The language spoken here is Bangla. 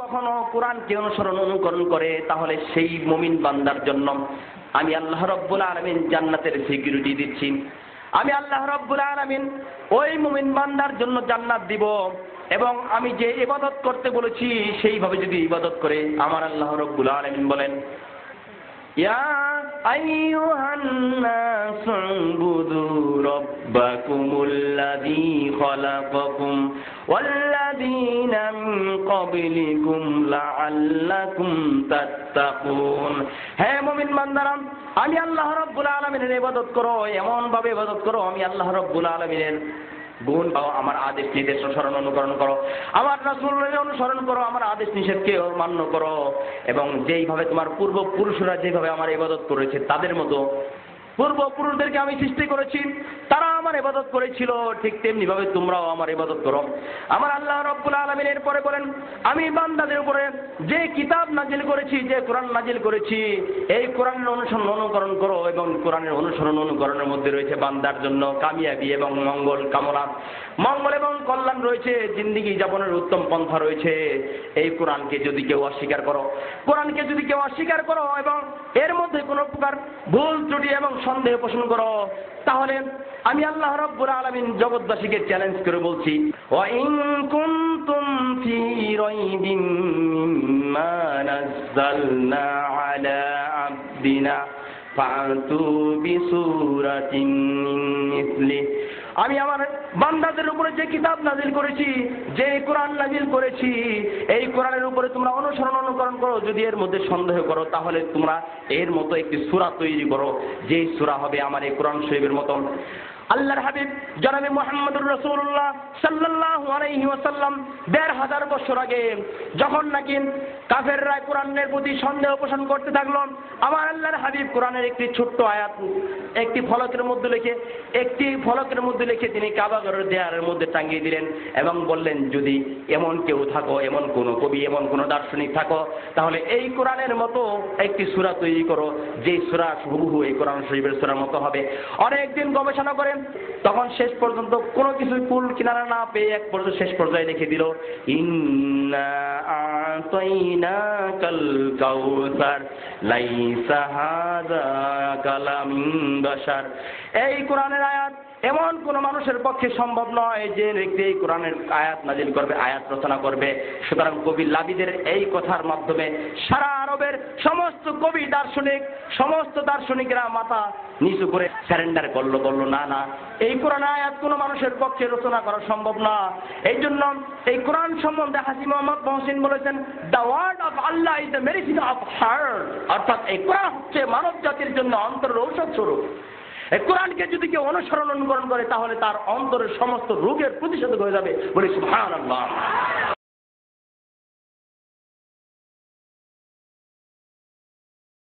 কখনো কোরআনকে অনুকরণ করে তাহলে সেই মুমিন বান্দার জন্য আমি আল্লাহ রাব্বুল আলামিন জান্নাতের সিকিউরিটি দিচ্ছি। আমি আল্লাহ রাব্বুল আলামিন ওই মুমিন বান্দার জন্য জান্নাত দিব, এবং আমি যে ইবাদত করতে বলেছি সেইভাবে যদি ইবাদত করে, আমার আল্লাহ রাব্বুল আলামিন বলেন, ইয়া আইয়ুহান নাসু উবুদু রাব্বাকুমুল্লাযী খালাকাকুম ওয়াল্লাযীনা মিন ক্বাবলিকুম লাআল্লাকুম তাত্তাকুন। হে মুমিন বান্দারা, আমি আল্লাহ রাব্বুল আলামিনের ইবাদত করো, এমন ভাবে ইবাদত করো আমি আল্লাহ রাব্বুল আলামিনের গুণ পাও, আমার আদেশ নির্দেশ অনুকরণ করো, আমার রাসূলের অনুসরণ করো, আমার আদেশ নিষেধকে মান্য করো, এবং যেইভাবে তোমার পূর্বপুরুষরা যেভাবে আমার ইবাদত করেছে তাদের মতো পূর্বপুরুষদেরকে আমি সৃষ্টি করেছি, তারা আমার ইবাদত করেছিল, ঠিক তেমনি ভাবে তোমরাও আমার ইবাদত করো। আমার আল্লাহ রাব্বুল আলামিন এরপরে বলেন, আমি বান্দাদের উপরে যে কিতাব নাজিল করেছি, যে কোরআন নাজিল করেছি, এই কোরআনের অনুকরণ করো, এবং কোরআনের অনুকরণের মধ্যে রয়েছে বান্দার জন্য কামিয়াবি এবং মঙ্গল কামনা, মঙ্গল এবং কল্যাণ রয়েছে, জিন্দেগি যাপনের উত্তম পন্থা রয়েছে। এই কোরআনকে যদি কেউ অস্বীকার করো এবং এর মধ্যে কোনো প্রকার ভুল ত্রুটি এবং সন্দেহ পোষণ করো, তাহলে আমি আল্লাহ রাব্বুল আলামিন জগৎবাসীকে চ্যালেঞ্জ করে বলছি, ওয়া ইন কুনতুম ফি রাইবিন মিম্মা নাযালনা আলা আবদিনা ফাতু বিসূরাতিন মিন মিসলিহি। আমি আমার বান্দাদের উপরে যে কিতাব নাজিল করেছি, যে কোরআন নাজিল করেছি, এই কোরআনের উপরে তোমরা অনুকরণ করো। যদি এর মধ্যে সন্দেহ করো তাহলে তোমরা এর মতো একটি সূরা তৈরি করো, যেই সূরা হবে আমার এই কোরআন শরীফের মতন। আল্লাহর হাবিব জনাবে মুহাম্মদুর রাসূলুল্লাহ সাল্লাল্লাহু আলাইহি ওয়াসাল্লাম ১৫০০ বছর আগে যখন নাকি কাফেররা কোরআনের প্রতি সন্দেহ পোষণ করতে থাকলো, আমার আল্লাহর হাবিব কোরআনের একটি ছোট্ট আয়াত একটি ফলকের মধ্যে লিখে তিনি কাবা ঘরের দেয়ালের মধ্যে টাঙিয়ে দিলেন এবং বললেন, যদি এমন কেউ থাকো, এমন কোন কবি, এমন কোন দার্শনিক থাকো, তাহলে এই কোরআনের মতো একটি সূরা তৈরি করো, যেই সূরা হুবহু এই কোরআন শরীফের সূরার মতো হবে। অনেকদিন গবেষণা করে তখন শেষ পর্যন্ত কোনো কিছু কুল কিনারা না পেয়ে এক পর্যন্ত শেষ পর্যায়ে লিখে দিল, ইন্না আতাইনাকাল কাউসার লাইসা হাযা কালামিন বাশার। এই কোরআনের আয়াত এমন কোন মানুষের পক্ষে সম্ভব নয় যে ব্যক্তি এই কোরআনের আয়াত নাজিল করবে, আয়াত রচনা করবে। সুতরাং কবি লাবিদের এই কথার মাধ্যমে সারা আরবের সমস্ত কবি সমস্ত দার্শনিকরা মাথা নিচু করে স্যারেন্ডার করলো, না এই কোরআন আয়াত কোনো মানুষের পক্ষে রচনা করা সম্ভব না। এই জন্য এই কোরআন সম্বন্ধে হাজী মোহাম্মদ মহসিন বলেছেন, the word of Allah is the medicine of heart, অর্থাৎ এই কোরআন হচ্ছে মানব জাতির জন্য অন্তরের ঔষধ স্বরূপ। এই কোরআনকে যদি কেউ অনুকরণ করে তাহলে তার অন্তরের সমস্ত রোগের প্রতিষেধক হয়ে যাবে। বলি সুবহানাল্লাহ।